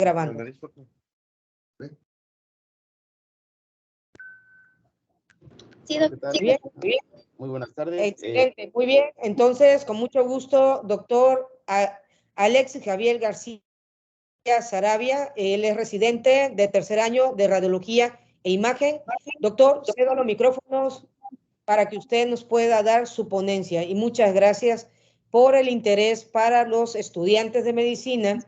Grabando. Sí, doctor. Muy bien, muy bien. Muy buenas tardes. Excelente, muy bien. Entonces, con mucho gusto, doctor Alexis Javier García Saravia, él es residente de tercer año de Radiología e Imagen. Doctor, cedo los micrófonos para que usted nos pueda dar su ponencia. Y muchas gracias por el interés para los estudiantes de medicina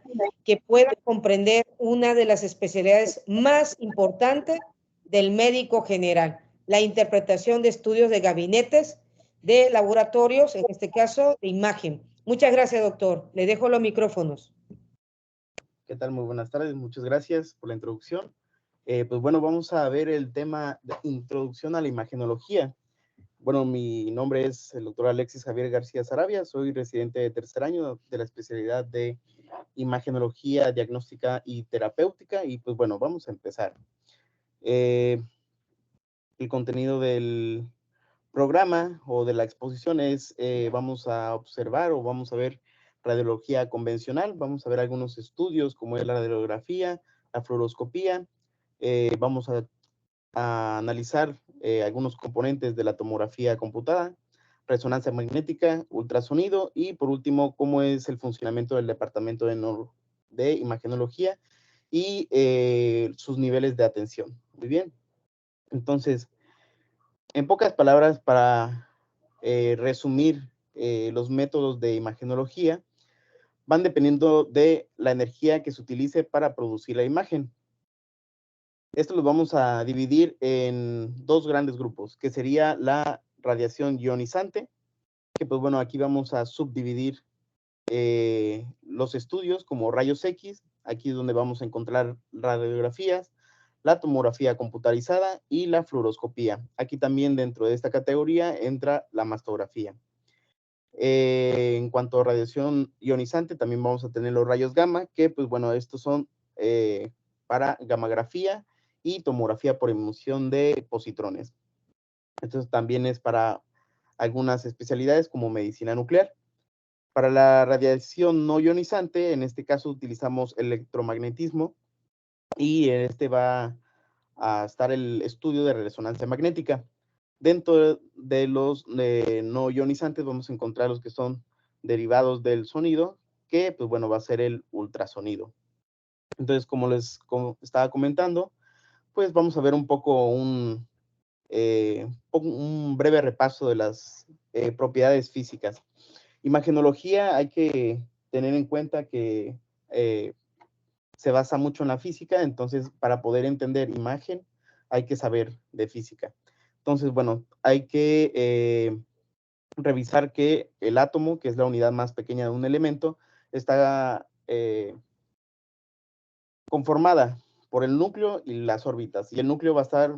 que puedan comprender una de las especialidades más importantes del médico general, la interpretación de estudios de gabinetes, de laboratorios, en este caso de imagen. Muchas gracias, doctor. Le dejo los micrófonos. ¿Qué tal? Muy buenas tardes. Muchas gracias por la introducción. Pues bueno, vamos a ver el tema de introducción a la imagenología. Bueno, mi nombre es el doctor Alexis Javier García Saravia. Soy residente de tercer año de la especialidad de imagenología, diagnóstica y terapéutica. Y pues bueno, vamos a empezar. El contenido del programa o de la exposición es, vamos a observar o vamos a ver radiología convencional, vamos a ver algunos estudios como es la radiografía, la fluoroscopía, vamos a analizar algunos componentes de la tomografía computada, resonancia magnética, ultrasonido y por último cómo es el funcionamiento del departamento de imagenología y sus niveles de atención. Muy bien, entonces, en pocas palabras, para resumir los métodos de imagenología, van dependiendo de la energía que se utilice para producir la imagen. Esto lo vamos a dividir en dos grandes grupos, que sería la radiación ionizante, que pues bueno, aquí vamos a subdividir los estudios como rayos X, aquí es donde vamos a encontrar radiografías, la tomografía computarizada y la fluoroscopía. Aquí también dentro de esta categoría entra la mastografía. En cuanto a radiación ionizante, también vamos a tener los rayos gamma, que pues bueno, estos son para gammagrafía y tomografía por emisión de positrones. Esto también es para algunas especialidades como medicina nuclear. Para la radiación no ionizante, en este caso utilizamos electromagnetismo y en este va a estar el estudio de resonancia magnética. Dentro de los no ionizantes vamos a encontrar los que son derivados del sonido, que pues bueno, va a ser el ultrasonido. Entonces, como les estaba comentando, pues vamos a ver un poco un breve repaso de las propiedades físicas. Imagenología, hay que tener en cuenta que se basa mucho en la física, entonces para poder entender imagen hay que saber de física. Entonces, bueno, hay que revisar que el átomo, que es la unidad más pequeña de un elemento, está conformada por el núcleo y las órbitas, y el núcleo va a estar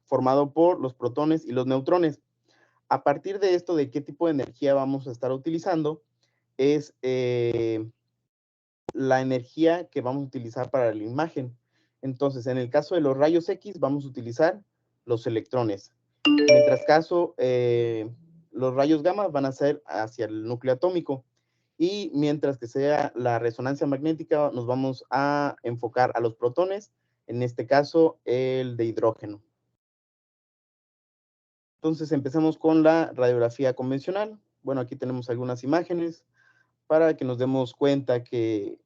formado por los protones y los neutrones. A partir de esto, de qué tipo de energía vamos a estar utilizando, es la energía que vamos a utilizar para la imagen. Entonces, en el caso de los rayos X, vamos a utilizar los electrones. Mientras caso, los rayos gamma van a ser hacia el núcleo atómico. Y mientras que sea la resonancia magnética, nos vamos a enfocar a los protones, en este caso, el de hidrógeno. Entonces, empezamos con la radiografía convencional. Bueno, aquí tenemos algunas imágenes para que nos demos cuenta que,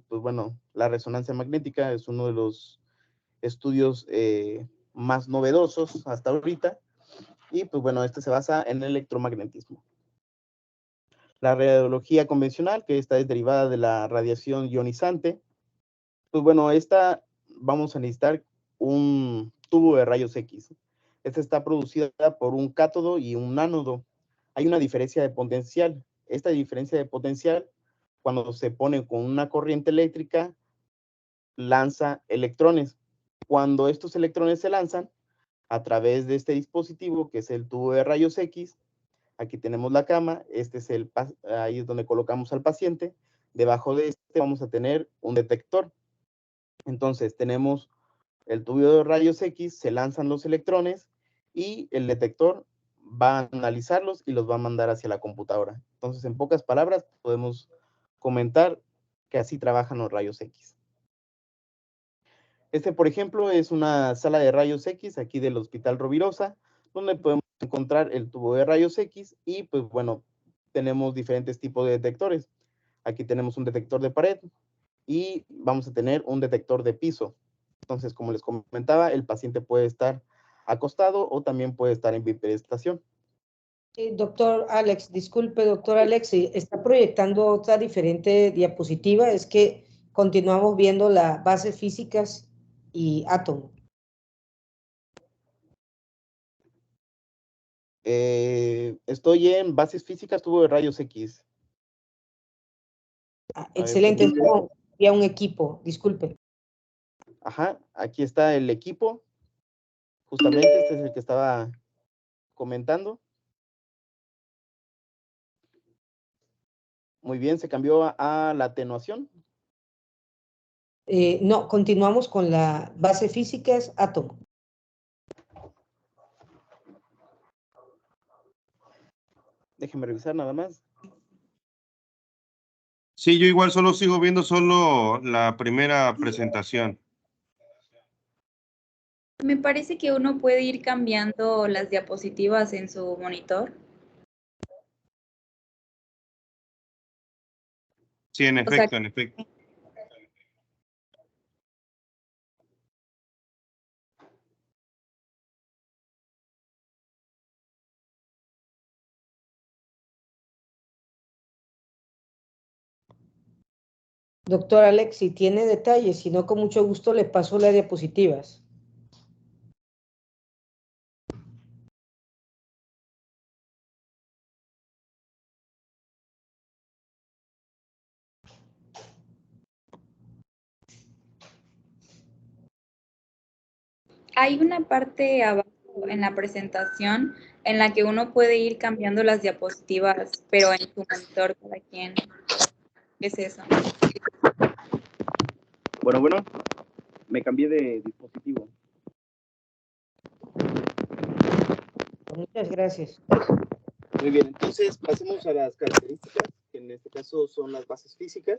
pues bueno, la resonancia magnética es uno de los estudios más novedosos hasta ahorita, y pues bueno, este se basa en el electromagnetismo. La radiología convencional, que esta es derivada de la radiación ionizante, pues bueno, esta vamos a necesitar un tubo de rayos X. Esta está producida por un cátodo y un ánodo. Hay una diferencia de potencial. Esta diferencia de potencial, cuando se pone con una corriente eléctrica, lanza electrones. Cuando estos electrones se lanzan a través de este dispositivo, que es el tubo de rayos X, aquí tenemos la cama, ahí es donde colocamos al paciente. Debajo de este vamos a tener un detector. Entonces tenemos el tubo de rayos X, se lanzan los electrones y el detector va a analizarlos y los va a mandar hacia la computadora. Entonces, en pocas palabras, podemos comentar que así trabajan los rayos X. Por ejemplo, es una sala de rayos X aquí del Hospital Rovirosa, donde podemos encontrar el tubo de rayos X y, pues bueno, tenemos diferentes tipos de detectores. Aquí tenemos un detector de pared y vamos a tener un detector de piso. Entonces, como les comentaba, el paciente puede estar acostado o también puede estar en bipedestación. Doctor Alex, disculpe, doctor Alex, está proyectando otra diferente diapositiva. Es que continuamos viendo las bases físicas y átomos. Estoy en bases físicas, tubo de rayos X. Excelente, es como ya un equipo, disculpe. Ajá, aquí está el equipo. Justamente este es el que estaba comentando. Muy bien, se cambió a la atenuación. No, continuamos con la base físicas, átomo. Déjenme revisar nada más. Sí, yo igual solo sigo viendo solo la primera presentación. Me parece que uno puede ir cambiando las diapositivas en su monitor. Sí, en efecto, en efecto. Doctor Alex, si tiene detalles, si no, con mucho gusto le paso las diapositivas. Hay una parte abajo en la presentación en la que uno puede ir cambiando las diapositivas, pero en su monitor cada quien. ¿Qué es eso? Bueno, me cambié de dispositivo. Muchas gracias. Muy bien, entonces pasemos a las características, que en este caso son las bases físicas.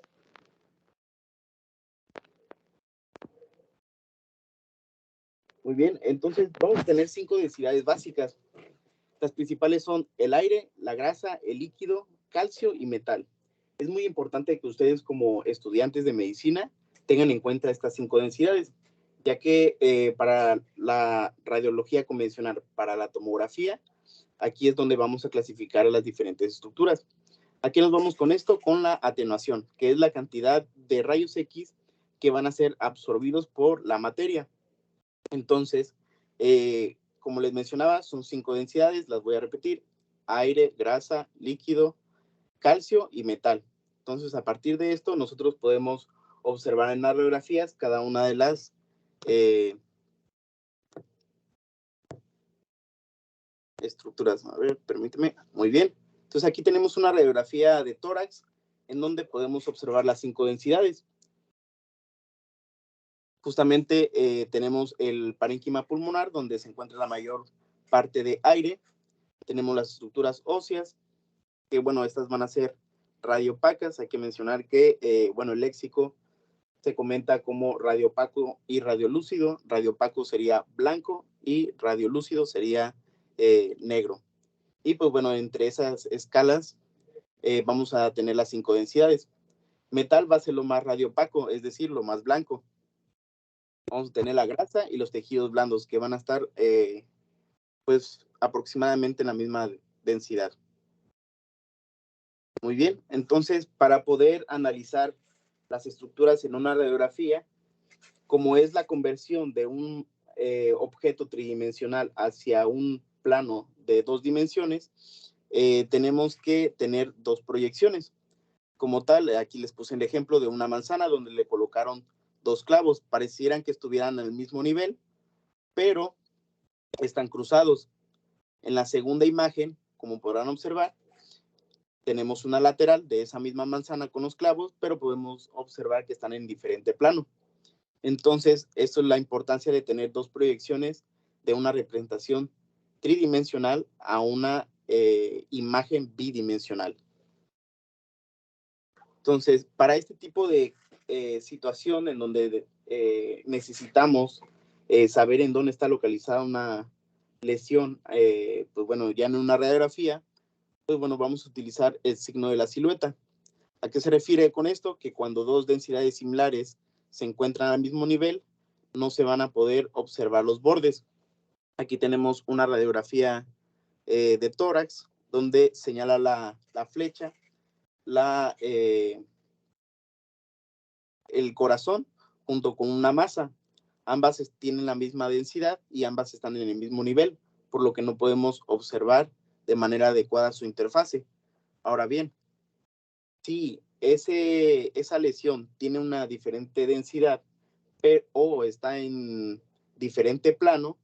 Muy bien, entonces vamos a tener 5 densidades básicas. Las principales son el aire, la grasa, el líquido, calcio y metal. Es muy importante que ustedes como estudiantes de medicina tengan en cuenta estas 5 densidades, ya que para la radiología convencional, para la tomografía, aquí es donde vamos a clasificar las diferentes estructuras. Aquí nos vamos con esto, con la atenuación, que es la cantidad de rayos X que van a ser absorbidos por la materia. Entonces, como les mencionaba, son 5 densidades, las voy a repetir: aire, grasa, líquido, calcio y metal. Entonces, a partir de esto, nosotros podemos observar en las radiografías cada una de las estructuras. A ver, permíteme. Muy bien. Entonces, aquí tenemos una radiografía de tórax en donde podemos observar las 5 densidades. Justamente tenemos el parénquima pulmonar, donde se encuentra la mayor parte de aire. Tenemos las estructuras óseas, que bueno, estas van a ser radiopacas. Hay que mencionar que, bueno, el léxico se comenta como radiopaco y radiolúcido. Radiopaco sería blanco y radiolúcido sería negro. Y pues bueno, entre esas escalas vamos a tener las 5 densidades. Metal va a ser lo más radiopaco, es decir, lo más blanco. Vamos a tener la grasa y los tejidos blandos, que van a estar pues aproximadamente en la misma densidad. Muy bien, entonces para poder analizar las estructuras en una radiografía, como es la conversión de un objeto tridimensional hacia un plano de 2 dimensiones, tenemos que tener 2 proyecciones. Como tal, aquí les puse el ejemplo de una manzana donde le colocaron 2 clavos, parecieran que estuvieran al mismo nivel, pero están cruzados. En la segunda imagen, como podrán observar, tenemos una lateral de esa misma manzana con los clavos, pero podemos observar que están en diferente plano. Entonces, esto es la importancia de tener 2 proyecciones de una representación tridimensional a una imagen bidimensional. Entonces, para este tipo de situación en donde necesitamos saber en dónde está localizada una lesión, pues bueno, ya en una radiografía, pues bueno, vamos a utilizar el signo de la silueta. ¿A qué se refiere con esto? Que cuando dos densidades similares se encuentran al mismo nivel, no se van a poder observar los bordes. Aquí tenemos una radiografía de tórax, donde señala la flecha, el corazón, junto con una masa. Ambas tienen la misma densidad y ambas están en el mismo nivel, por lo que no podemos observar de manera adecuada su interfase. Ahora bien, si esa lesión tiene una diferente densidad o está en diferente plano,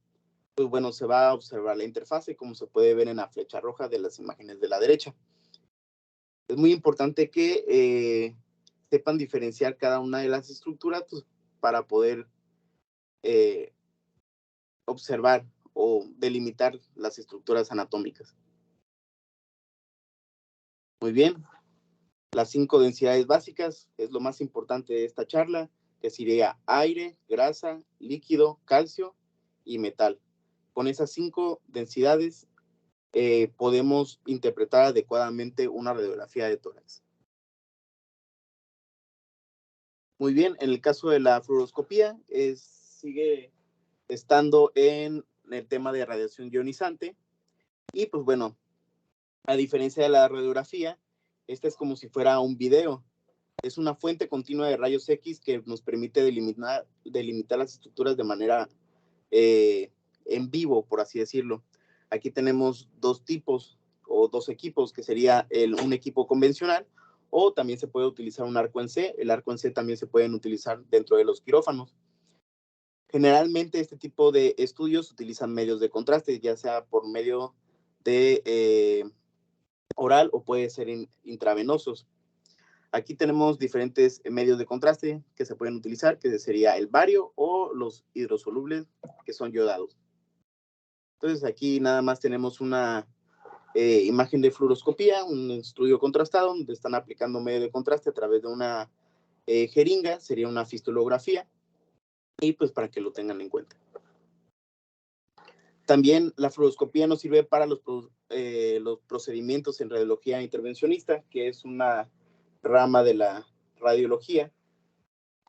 pues bueno, se va a observar la interfase, como se puede ver en la flecha roja de las imágenes de la derecha. Es muy importante que sepan diferenciar cada una de las estructuras, pues, para poder observar o delimitar las estructuras anatómicas. Muy bien. Las 5 densidades básicas es lo más importante de esta charla, que sería aire, grasa, líquido, calcio y metal. Con esas 5 densidades podemos interpretar adecuadamente una radiografía de tórax. Muy bien, en el caso de la fluoroscopía, sigue estando en el tema de radiación ionizante. Y pues bueno, a diferencia de la radiografía, esta es como si fuera un video. Es una fuente continua de rayos X que nos permite delimitar las estructuras de manera en vivo, por así decirlo. Aquí tenemos 2 tipos o 2 equipos, que sería un equipo convencional, o también se puede utilizar un arco en C. El arco en C también se pueden utilizar dentro de los quirófanos. Generalmente este tipo de estudios utilizan medios de contraste, ya sea por medio de oral o puede ser intravenosos. Aquí tenemos diferentes medios de contraste que se pueden utilizar, que sería el bario o los hidrosolubles, que son yodados. Entonces aquí nada más tenemos una imagen de fluoroscopía, un estudio contrastado, donde están aplicando medio de contraste a través de una jeringa, sería una fistulografía, y pues para que lo tengan en cuenta. También la fluoroscopía nos sirve para los procedimientos en radiología intervencionista, que es una rama de la radiología.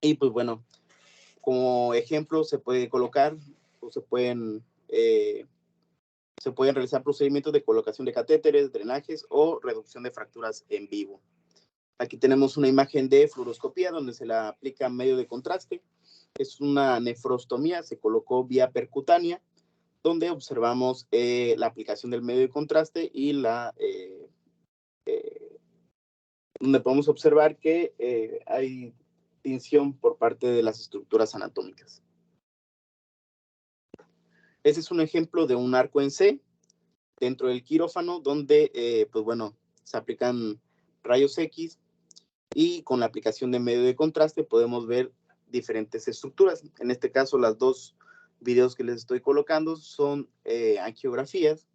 Y pues bueno, como ejemplo se puede colocar o se pueden realizar procedimientos de colocación de catéteres, drenajes o reducción de fracturas en vivo. Aquí tenemos una imagen de fluoroscopía donde se le aplica medio de contraste. Es una nefrostomía, se colocó vía percutánea, donde observamos la aplicación del medio de contraste y donde podemos observar que hay tinción por parte de las estructuras anatómicas. Ese es un ejemplo de un arco en C dentro del quirófano, donde pues bueno, se aplican rayos X y con la aplicación de medio de contraste podemos ver diferentes estructuras. En este caso, las 2 videos que les estoy colocando son angiografías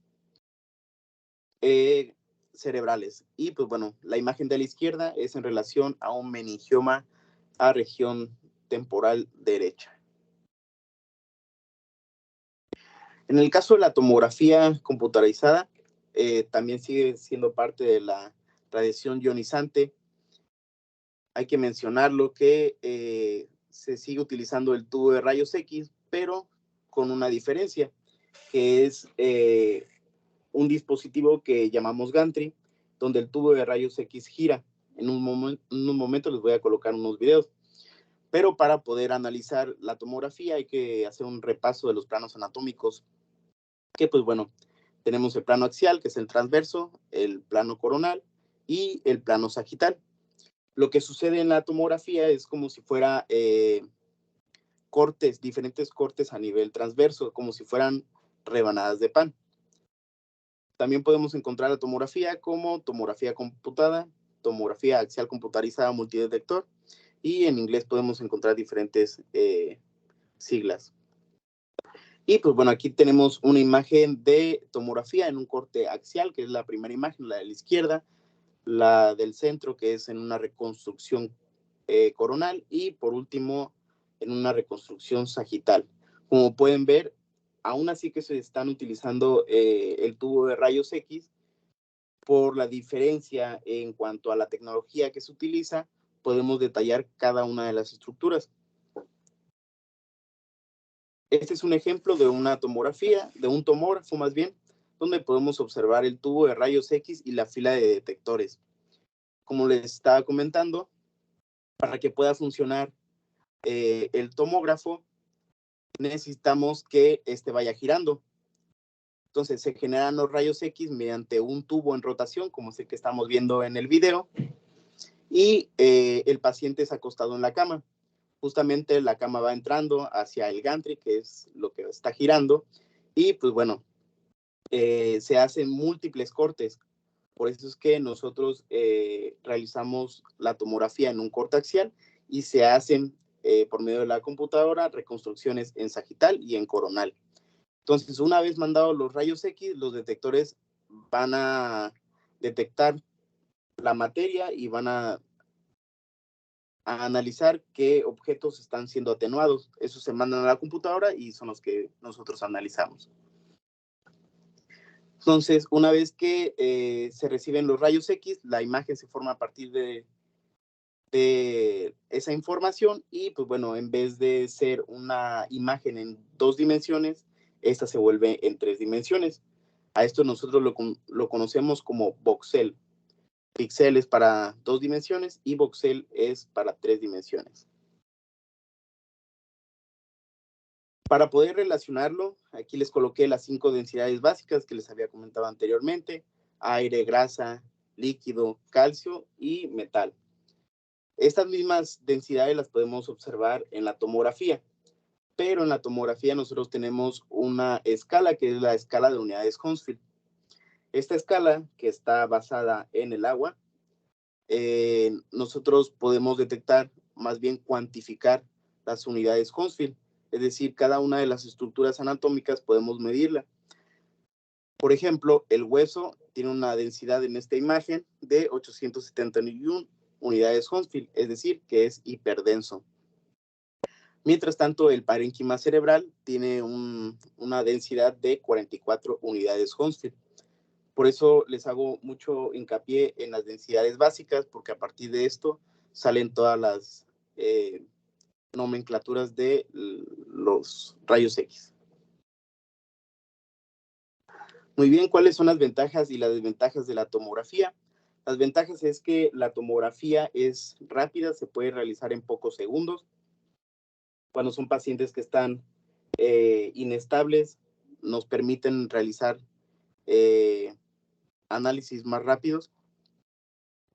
cerebrales. Y pues bueno, la imagen de la izquierda es en relación a un meningioma a región temporal derecha. En el caso de la tomografía computarizada, también sigue siendo parte de la radiación ionizante. Hay que mencionarlo que se sigue utilizando el tubo de rayos X, pero con una diferencia, que es un dispositivo que llamamos gantry, donde el tubo de rayos X gira. En un momento les voy a colocar unos videos. Pero para poder analizar la tomografía hay que hacer un repaso de los planos anatómicos, que pues bueno, tenemos el plano axial, que es el transverso, el plano coronal y el plano sagital. Lo que sucede en la tomografía es como si fuera diferentes cortes a nivel transverso, como si fueran rebanadas de pan. También podemos encontrar la tomografía como tomografía computada, tomografía axial computarizada multidetector, y en inglés podemos encontrar diferentes siglas. Y pues bueno, aquí tenemos una imagen de tomografía en un corte axial, que es la primera imagen, la de la izquierda, la del centro, que es en una reconstrucción coronal, y por último en una reconstrucción sagital. Como pueden ver, aún así que se están utilizando el tubo de rayos X, por la diferencia en cuanto a la tecnología que se utiliza, podemos detallar cada una de las estructuras. Este es un ejemplo de una tomografía, de un tomógrafo más bien, donde podemos observar el tubo de rayos X y la fila de detectores. Como les estaba comentando, para que pueda funcionar el tomógrafo, necesitamos que vaya girando. Entonces se generan los rayos X mediante un tubo en rotación, como es el que estamos viendo en el video, y el paciente es acostado en la cama. Justamente la cama va entrando hacia el gantry, que es lo que está girando, y pues bueno, se hacen múltiples cortes. Por eso es que nosotros realizamos la tomografía en un corte axial y se hacen por medio de la computadora reconstrucciones en sagital y en coronal. Entonces, una vez mandados los rayos X, los detectores van a detectar la materia y van a analizar qué objetos están siendo atenuados. Esos se mandan a la computadora y son los que nosotros analizamos. Entonces, una vez que se reciben los rayos X, la imagen se forma a partir de esa información y, pues bueno, en vez de ser una imagen en 2 dimensiones, esta se vuelve en 3 dimensiones. A esto nosotros lo conocemos como voxel. Pixel es para 2 dimensiones y voxel es para 3 dimensiones. Para poder relacionarlo, aquí les coloqué las 5 densidades básicas que les había comentado anteriormente: aire, grasa, líquido, calcio y metal. Estas mismas densidades las podemos observar en la tomografía, pero en la tomografía nosotros tenemos una escala que es la escala de unidades Hounsfield. Esta escala, que está basada en el agua, nosotros podemos detectar, más bien cuantificar las unidades Hounsfield, es decir, cada una de las estructuras anatómicas podemos medirla. Por ejemplo, el hueso tiene una densidad en esta imagen de 871 unidades Hounsfield, es decir, que es hiperdenso. Mientras tanto, el parénquima cerebral tiene una densidad de 44 unidades Hounsfield. Por eso les hago mucho hincapié en las densidades básicas, porque a partir de esto salen todas las nomenclaturas de los rayos X. Muy bien, ¿cuáles son las ventajas y las desventajas de la tomografía? Las ventajas es que la tomografía es rápida, se puede realizar en pocos segundos. Cuando son pacientes que están inestables, nos permiten realizar análisis más rápidos.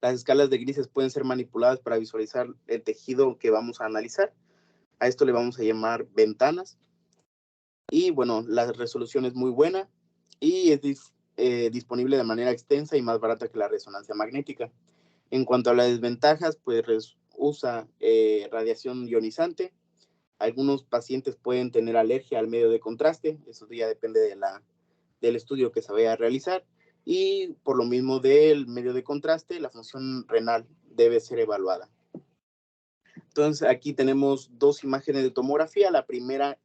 Las escalas de grises pueden ser manipuladas para visualizar el tejido que vamos a analizar. A esto le vamos a llamar ventanas. Y bueno, la resolución es muy buena y es disponible de manera extensa y más barata que la resonancia magnética. En cuanto a las desventajas, pues usa radiación ionizante. Algunos pacientes pueden tener alergia al medio de contraste, eso ya depende del estudio que se vaya a realizar. Y por lo mismo del medio de contraste, la función renal debe ser evaluada. Entonces, aquí tenemos 2 imágenes de tomografía. La primera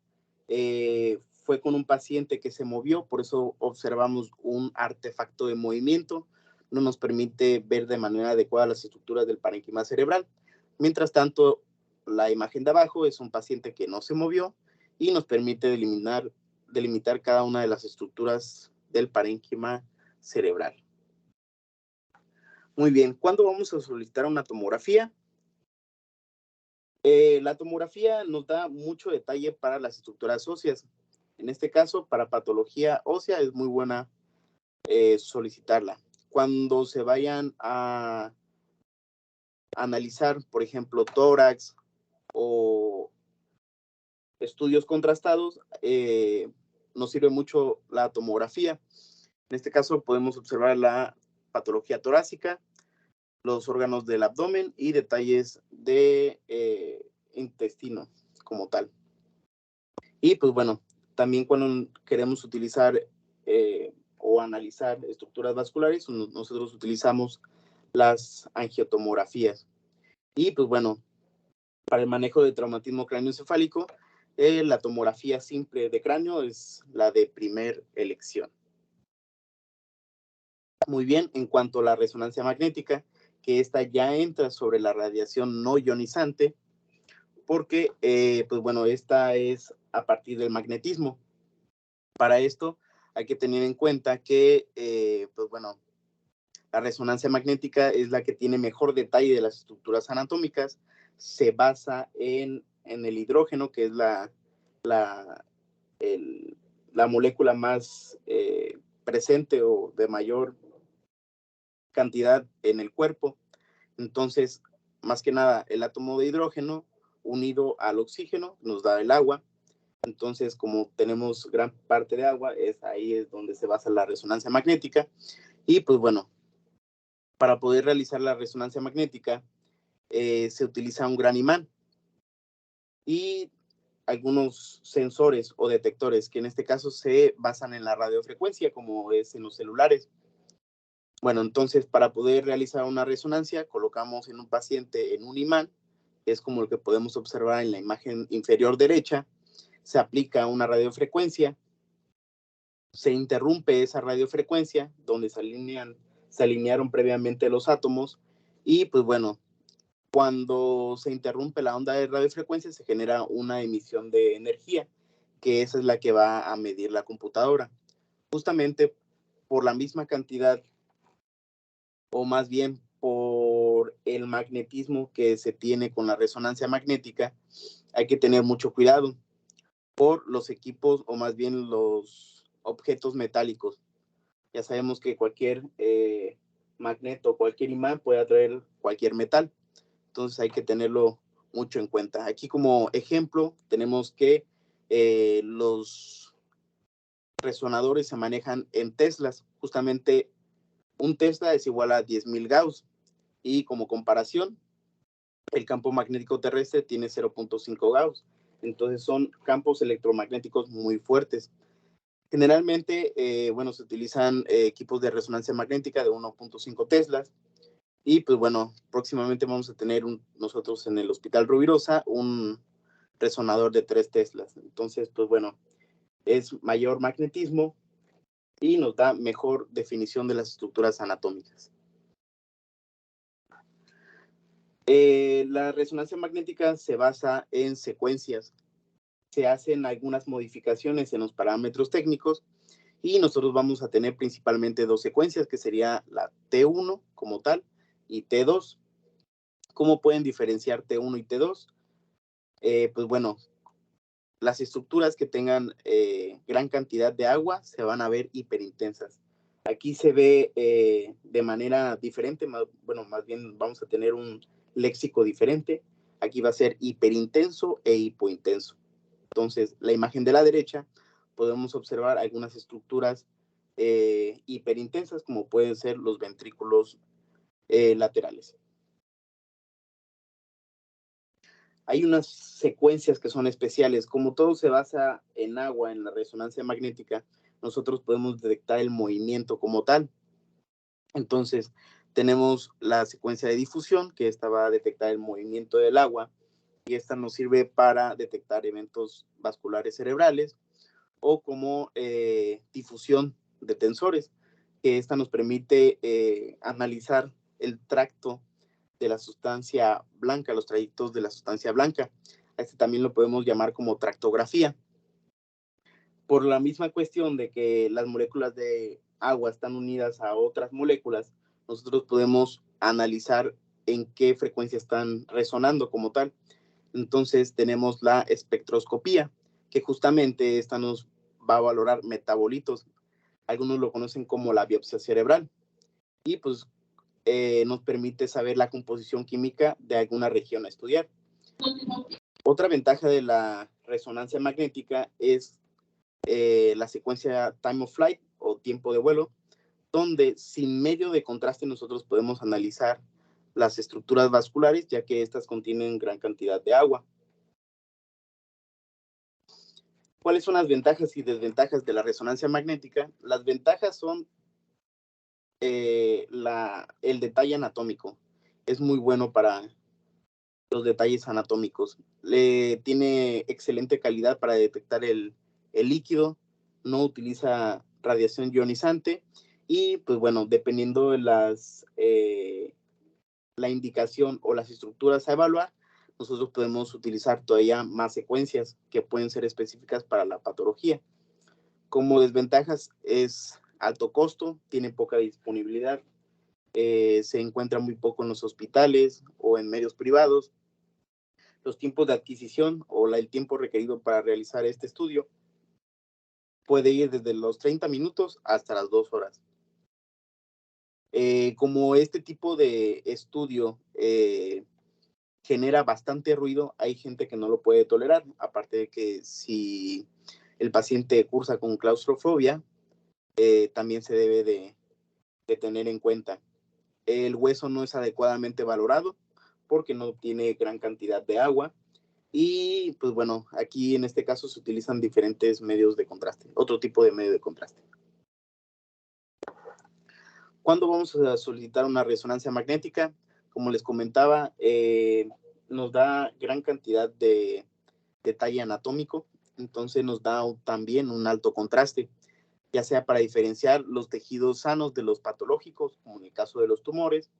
fue con un paciente que se movió, por eso observamos un artefacto de movimiento. No nos permite ver de manera adecuada las estructuras del parénquima cerebral. Mientras tanto, la imagen de abajo es un paciente que no se movió y nos permite delimitar cada una de las estructuras del parénquima cerebral. Muy bien, ¿cuándo vamos a solicitar una tomografía? La tomografía nos da mucho detalle para las estructuras óseas. En este caso, para patología ósea es muy buena solicitarla. Cuando se vayan a analizar, por ejemplo, tórax o estudios contrastados, nos sirve mucho la tomografía. En este caso podemos observar la patología torácica, los órganos del abdomen y detalles de intestino como tal. Y pues bueno, también cuando queremos utilizar o analizar estructuras vasculares, nosotros utilizamos las angiotomografías. Y pues bueno, Para el manejo de traumatismo cráneoencefálico, la tomografía simple de cráneo es la de primer elección. Muy bien, en cuanto a la resonancia magnética, que esta ya entra sobre la radiación no ionizante, porque, pues bueno, esta es a partir del magnetismo. Para esto hay que tener en cuenta que, pues bueno, la resonancia magnética es la que tiene mejor detalle de las estructuras anatómicas, se basa en el hidrógeno, que es la molécula más presente o de mayor cantidad en el cuerpo. Entonces, más que nada, el átomo de hidrógeno unido al oxígeno nos da el agua. Entonces, como tenemos gran parte de agua, ahí es donde se basa la resonancia magnética. Y pues bueno, para poder realizar la resonancia magnética, se utiliza un gran imán y algunos sensores o detectores que en este caso se basan en la radiofrecuencia, como es en los celulares. Bueno, entonces para poder realizar una resonancia, colocamos en un paciente en un imán, que es como el que podemos observar en la imagen inferior derecha, se aplica una radiofrecuencia, se interrumpe esa radiofrecuencia donde se alinearon previamente los átomos y pues bueno, cuando se interrumpe la onda de radiofrecuencia se genera una emisión de energía, que esa es la que va a medir la computadora. Justamente por la misma cantidad, o más bien por el magnetismo que se tiene con la resonancia magnética, hay que tener mucho cuidado por los equipos o más bien los objetos metálicos. Ya sabemos que cualquier magneto, cualquier imán puede atraer cualquier metal. Entonces hay que tenerlo mucho en cuenta. Aquí como ejemplo tenemos que los resonadores se manejan en teslas. Justamente un tesla es igual a 10.000 Gauss. Y como comparación, el campo magnético terrestre tiene 0.5 Gauss. Entonces son campos electromagnéticos muy fuertes. Generalmente, bueno, se utilizan equipos de resonancia magnética de 1.5 teslas. Y pues bueno, próximamente vamos a tener nosotros en el Hospital Rubirosa un resonador de 3 teslas. Entonces, pues bueno, es mayor magnetismo y nos da mejor definición de las estructuras anatómicas. La resonancia magnética se basa en secuencias. Se hacen algunas modificaciones en los parámetros técnicos y nosotros vamos a tener principalmente 2 secuencias, que sería la T1 como tal y T2. ¿Cómo pueden diferenciar T1 y T2? Pues bueno, las estructuras que tengan gran cantidad de agua se van a ver hiperintensas. Aquí se ve de manera diferente, más bien vamos a tener un léxico diferente. Aquí va a ser hiperintenso e hipointenso. Entonces, la imagen de la derecha podemos observar algunas estructuras hiperintensas, como pueden ser los ventrículos laterales. Hay unas secuencias que son especiales. Como todo se basa en agua, en la resonancia magnética, nosotros podemos detectar el movimiento como tal. Entonces, tenemos la secuencia de difusión, que esta va a detectar el movimiento del agua, y esta nos sirve para detectar eventos vasculares cerebrales, o como difusión de tensores, que esta nos permite analizar el tracto de la sustancia blanca, los trayectos de la sustancia blanca. Este también lo podemos llamar como tractografía. Por la misma cuestión de que las moléculas de agua están unidas a otras moléculas, nosotros podemos analizar en qué frecuencia están resonando como tal. Entonces tenemos la espectroscopía, que justamente esta nos va a valorar metabolitos. Algunos lo conocen como la biopsia cerebral. Y pues nos permite saber la composición química de alguna región a estudiar. Otra ventaja de la resonancia magnética es la secuencia time of flight o tiempo de vuelo, donde sin medio de contraste nosotros podemos analizar las estructuras vasculares, ya que estas contienen gran cantidad de agua. ¿Cuáles son las ventajas y desventajas de la resonancia magnética? Las ventajas son el detalle anatómico. Es muy bueno para los detalles anatómicos. Tiene excelente calidad para detectar el líquido, no utiliza radiación ionizante y pues bueno, dependiendo de la indicación o las estructuras a evaluar, nosotros podemos utilizar todavía más secuencias que pueden ser específicas para la patología. Como desventajas es alto costo, tiene poca disponibilidad, se encuentra muy poco en los hospitales o en medios privados. Los tiempos de adquisición o el tiempo requerido para realizar este estudio puede ir desde los 30 minutos hasta las 2 horas. Como este tipo de estudio genera bastante ruido, hay gente que no lo puede tolerar, aparte de que si el paciente cursa con claustrofobia, también se debe de tener en cuenta. El hueso no es adecuadamente valorado porque no tiene gran cantidad de agua y pues bueno, aquí en este caso se utilizan diferentes medios de contraste, otro tipo de medio de contraste. ¿Cuándo vamos a solicitar una resonancia magnética? Como les comentaba, nos da gran cantidad de detalle anatómico, entonces nos da también un alto contraste, ya sea para diferenciar los tejidos sanos de los patológicos, como en el caso de los tumores.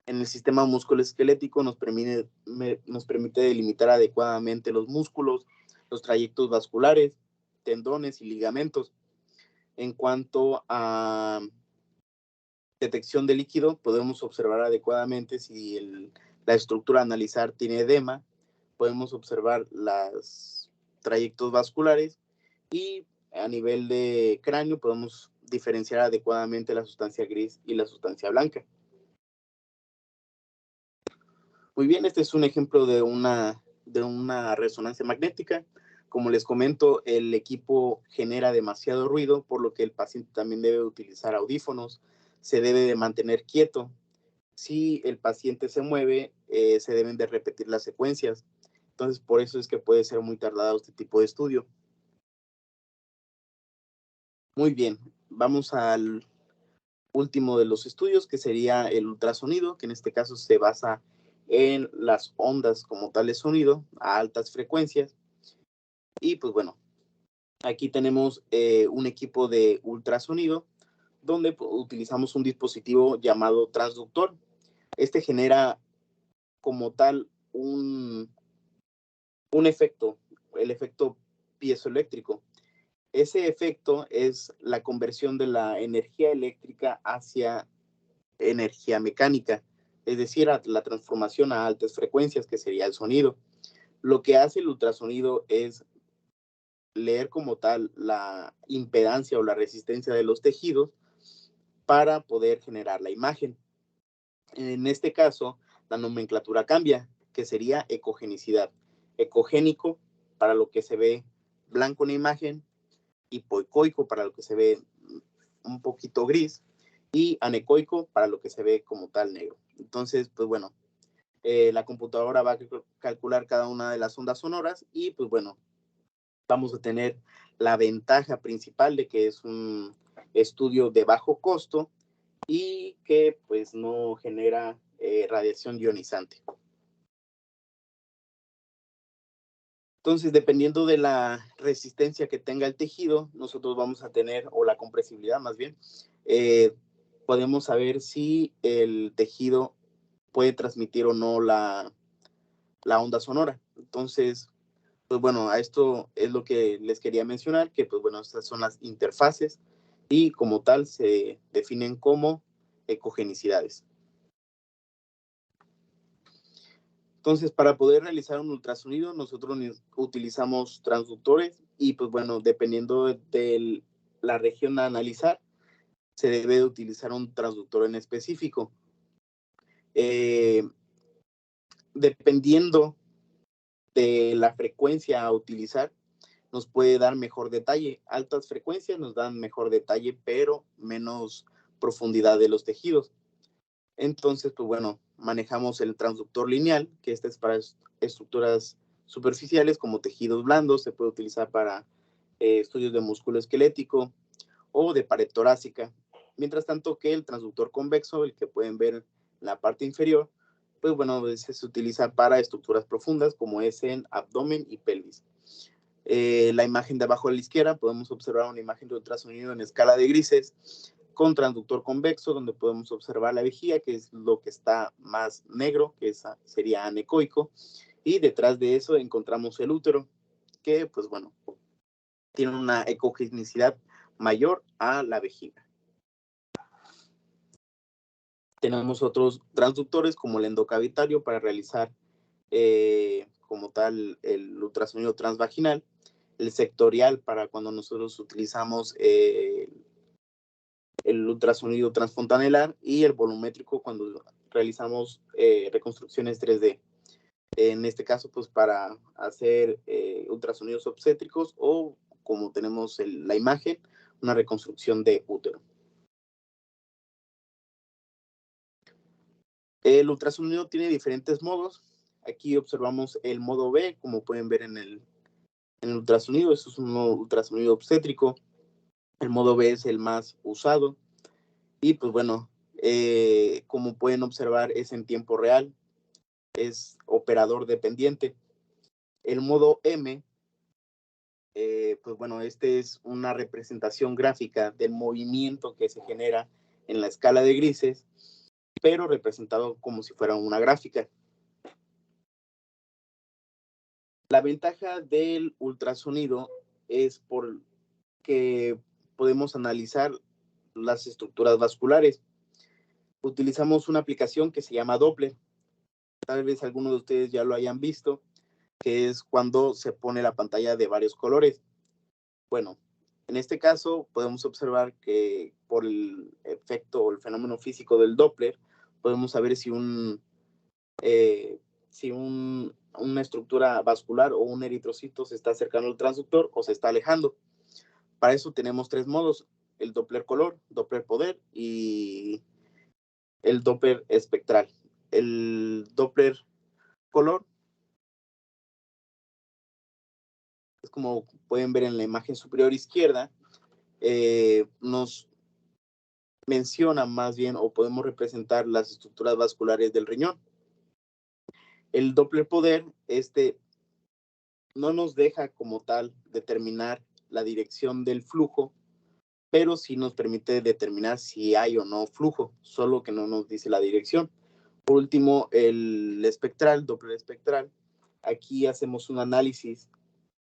En el sistema musculoesquelético nos permite delimitar adecuadamente los músculos, los trayectos vasculares, tendones y ligamentos. En cuanto a detección de líquido, podemos observar adecuadamente si la estructura a analizar tiene edema, podemos observar los trayectos vasculares y a nivel de cráneo podemos diferenciar adecuadamente la sustancia gris y la sustancia blanca. Muy bien, este es un ejemplo de una resonancia magnética. Como les comento, el equipo genera demasiado ruido, por lo que el paciente también debe utilizar audífonos, se debe de mantener quieto. Si el paciente se mueve, se deben de repetir las secuencias. Entonces, por eso es que puede ser muy tardado este tipo de estudio. Muy bien, vamos al último de los estudios, que sería el ultrasonido, que en este caso se basa en las ondas como tal de sonido a altas frecuencias. Y pues bueno, aquí tenemos un equipo de ultrasonido donde utilizamos un dispositivo llamado transductor. Este genera como tal un efecto, el efecto piezoeléctrico. Ese efecto es la conversión de la energía eléctrica hacia energía mecánica, es decir, la transformación a altas frecuencias, que sería el sonido. Lo que hace el ultrasonido es leer como tal la impedancia o la resistencia de los tejidos para poder generar la imagen. En este caso, la nomenclatura cambia, que sería ecogenicidad. Ecogénico para lo que se ve blanco en la imagen, hipoecoico para lo que se ve un poquito gris y anecoico para lo que se ve como tal negro. Entonces, pues bueno, la computadora va a calcular cada una de las ondas sonoras y pues bueno, vamos a tener la ventaja principal de que es un estudio de bajo costo y que pues no genera radiación ionizante. Entonces, dependiendo de la resistencia que tenga el tejido, nosotros vamos a tener, o la compresibilidad más bien, podemos saber si el tejido puede transmitir o no la onda sonora. Entonces, pues bueno, a esto es lo que les quería mencionar, que pues bueno, estas son las interfaces y como tal se definen como ecogenicidades. Entonces, para poder realizar un ultrasonido, nosotros utilizamos transductores y pues bueno, dependiendo de la región a analizar, se debe de utilizar un transductor en específico. Dependiendo de la frecuencia a utilizar, nos puede dar mejor detalle. Altas frecuencias nos dan mejor detalle, pero menos profundidad de los tejidos. Entonces, pues bueno, manejamos el transductor lineal, que este es para estructuras superficiales como tejidos blandos, se puede utilizar para estudios de músculo esquelético o de pared torácica. Mientras tanto que el transductor convexo, el que pueden ver en la parte inferior, pues bueno, se utiliza para estructuras profundas como es en abdomen y pelvis. La imagen de abajo a la izquierda podemos observar una imagen de ultrasonido en escala de grises con transductor convexo, donde podemos observar la vejiga, que es lo que está más negro, que sería anecoico, y detrás de eso encontramos el útero, que pues bueno, tiene una ecogenicidad mayor a la vejiga. Tenemos otros transductores como el endocavitario para realizar como tal el ultrasonido transvaginal, el sectorial para cuando nosotros utilizamos el ultrasonido transfontanelar y el volumétrico cuando realizamos reconstrucciones 3D. En este caso, pues para hacer ultrasonidos obstétricos o como tenemos la imagen, una reconstrucción de útero. El ultrasonido tiene diferentes modos. Aquí observamos el modo B, como pueden ver en el ultrasonido. Esto es un ultrasonido obstétrico. El modo B es el más usado. Y pues bueno, como pueden observar, es en tiempo real. Es operador dependiente. El modo M, pues bueno, este es una representación gráfica del movimiento que se genera en la escala de grises, pero representado como si fuera una gráfica. La ventaja del ultrasonido es porque podemos analizar las estructuras vasculares. Utilizamos una aplicación que se llama Doppler. Tal vez algunos de ustedes ya lo hayan visto, que es cuando se pone la pantalla de varios colores. Bueno, en este caso podemos observar que por el efecto o el fenómeno físico del Doppler, podemos saber si una estructura vascular o un eritrocito se está acercando al transductor o se está alejando. Para eso tenemos tres modos: el Doppler color, Doppler poder y el Doppler espectral. El Doppler color es como pueden ver en la imagen superior izquierda, nos menciona más bien o podemos representar las estructuras vasculares del riñón. El Doppler poder, no nos deja como tal determinar la dirección del flujo, pero sí nos permite determinar si hay o no flujo, solo que no nos dice la dirección. Por último, el espectral, Doppler espectral, aquí hacemos un análisis,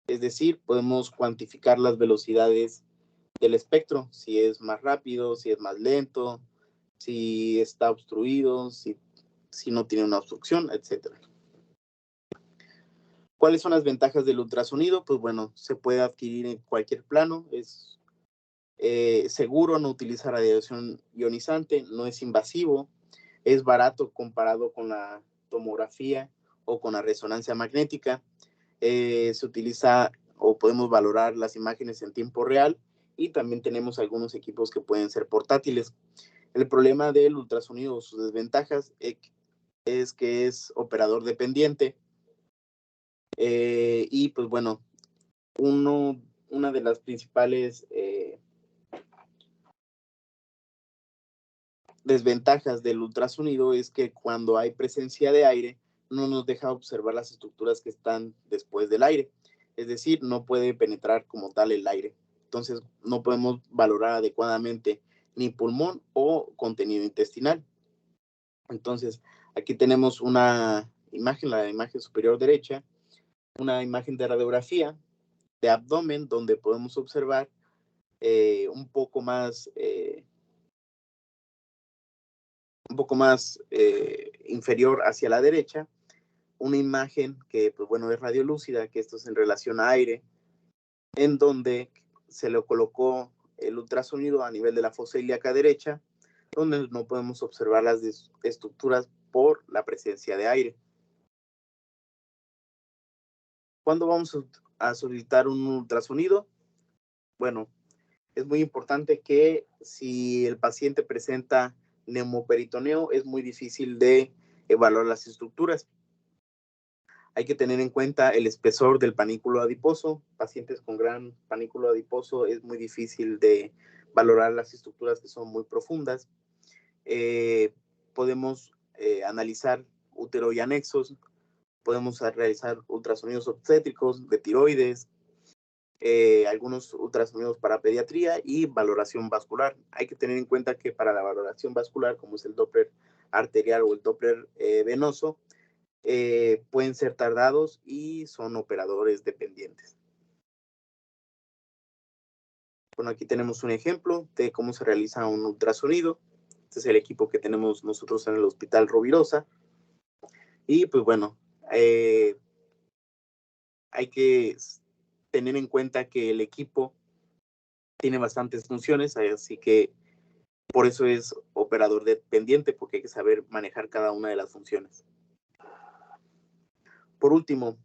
es decir, podemos cuantificar las velocidades del espectro, si es más rápido, si es más lento, si está obstruido, si no tiene una obstrucción, etc. ¿Cuáles son las ventajas del ultrasonido? Pues bueno, se puede adquirir en cualquier plano, es seguro, no utiliza radiación ionizante, no es invasivo, es barato comparado con la tomografía o con la resonancia magnética, se utiliza o podemos valorar las imágenes en tiempo real y también tenemos algunos equipos que pueden ser portátiles. El problema del ultrasonido o sus desventajas es que es operador dependiente y pues bueno, una de las principales desventajas del ultrasonido es que cuando hay presencia de aire no nos deja observar las estructuras que están después del aire, es decir, no puede penetrar como tal el aire. Entonces no podemos valorar adecuadamente ni pulmón o contenido intestinal. Entonces aquí tenemos una imagen, la imagen superior derecha, una imagen de radiografía de abdomen donde podemos observar un poco más inferior hacia la derecha, una imagen que, pues bueno, es radiolúcida, que esto es en relación a aire, en donde se le colocó el ultrasonido a nivel de la fosa ilíaca derecha, donde no podemos observar las estructuras por la presencia de aire. ¿Cuándo vamos a solicitar un ultrasonido? Bueno, es muy importante que si el paciente presenta neumoperitoneo, es muy difícil de evaluar las estructuras. Hay que tener en cuenta el espesor del panículo adiposo. Pacientes con gran panículo adiposo es muy difícil de valorar las estructuras que son muy profundas. Podemos analizar útero y anexos. Podemos realizar ultrasonidos obstétricos de tiroides, algunos ultrasonidos para pediatría y valoración vascular. Hay que tener en cuenta que para la valoración vascular, como es el Doppler arterial o el Doppler venoso, pueden ser tardados y son operadores dependientes. Bueno, aquí tenemos un ejemplo de cómo se realiza un ultrasonido. Este es el equipo que tenemos nosotros en el Hospital Rovirosa. Y pues bueno, hay que tener en cuenta que el equipo tiene bastantes funciones, así que por eso es operador dependiente, porque hay que saber manejar cada una de las funciones. Por último,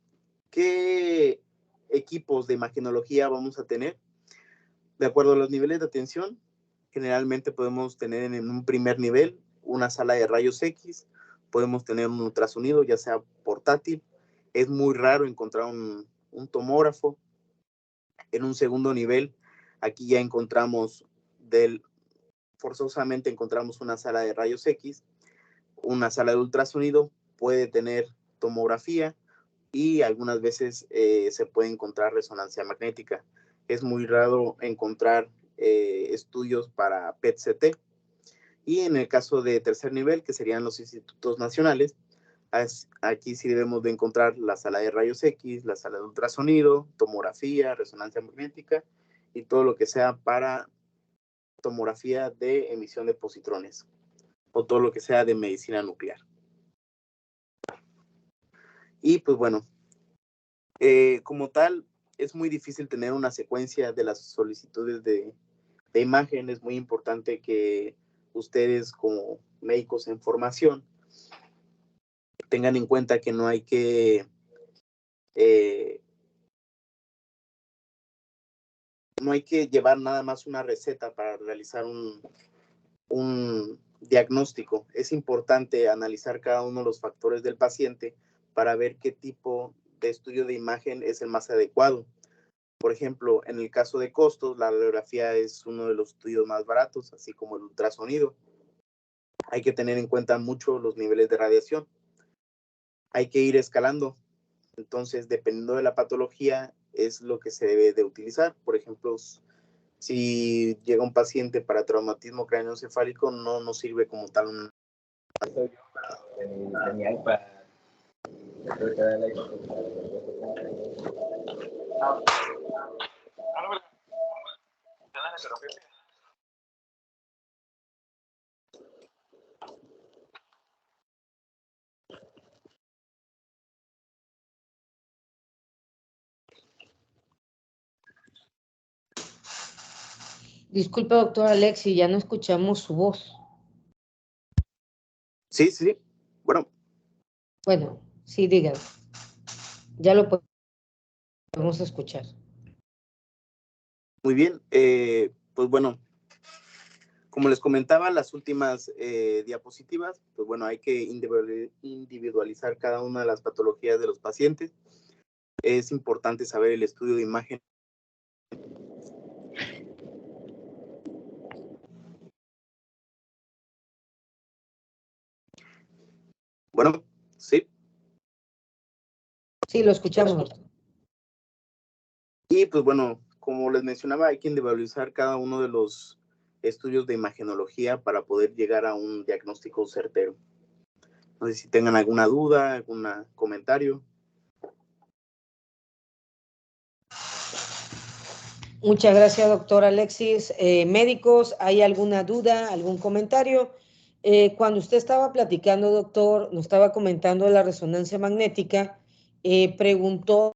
¿qué equipos de imagenología vamos a tener? De acuerdo a los niveles de atención, generalmente podemos tener en un primer nivel una sala de rayos X, podemos tener un ultrasonido, ya sea portátil. Es muy raro encontrar un tomógrafo. En un segundo nivel, aquí ya forzosamente encontramos una sala de rayos X, una sala de ultrasonido, puede tener tomografía y algunas veces se puede encontrar resonancia magnética. Es muy raro encontrar estudios para PET-CT. Y en el caso de tercer nivel, que serían los institutos nacionales, aquí sí debemos de encontrar la sala de rayos X, la sala de ultrasonido, tomografía, resonancia magnética y todo lo que sea para tomografía de emisión de positrones o todo lo que sea de medicina nuclear. Y pues bueno, como tal, es muy difícil tener una secuencia de las solicitudes de imagen. Es muy importante que ustedes como médicos en formación tengan en cuenta que no hay que llevar nada más una receta para realizar un diagnóstico. Es importante analizar cada uno de los factores del paciente para ver qué tipo de estudio de imagen es el más adecuado. Por ejemplo, en el caso de costos, la radiografía es uno de los estudios más baratos, así como el ultrasonido. Hay que tener en cuenta mucho los niveles de radiación. Hay que ir escalando. Entonces, dependiendo de la patología, es lo que se debe de utilizar. Por ejemplo, si llega un paciente para traumatismo craneoencefálico, no nos sirve como tal un... Disculpe, doctor Alexis, ya no escuchamos su voz. Sí, sí. Bueno, sí, dígame. Ya lo podemos escuchar. Muy bien. Pues bueno, como les comentaba, las últimas diapositivas, pues bueno, hay que individualizar cada una de las patologías de los pacientes. Es importante saber el estudio de imagen. Bueno, sí. Sí, lo escuchamos. Y pues bueno, como les mencionaba, hay que individualizar cada uno de los estudios de imagenología para poder llegar a un diagnóstico certero. No sé si tengan alguna duda, algún comentario. Muchas gracias, doctor Alexis. Médicos, ¿hay alguna duda, algún comentario? Cuando usted estaba platicando, doctor, nos estaba comentando de la resonancia magnética, preguntó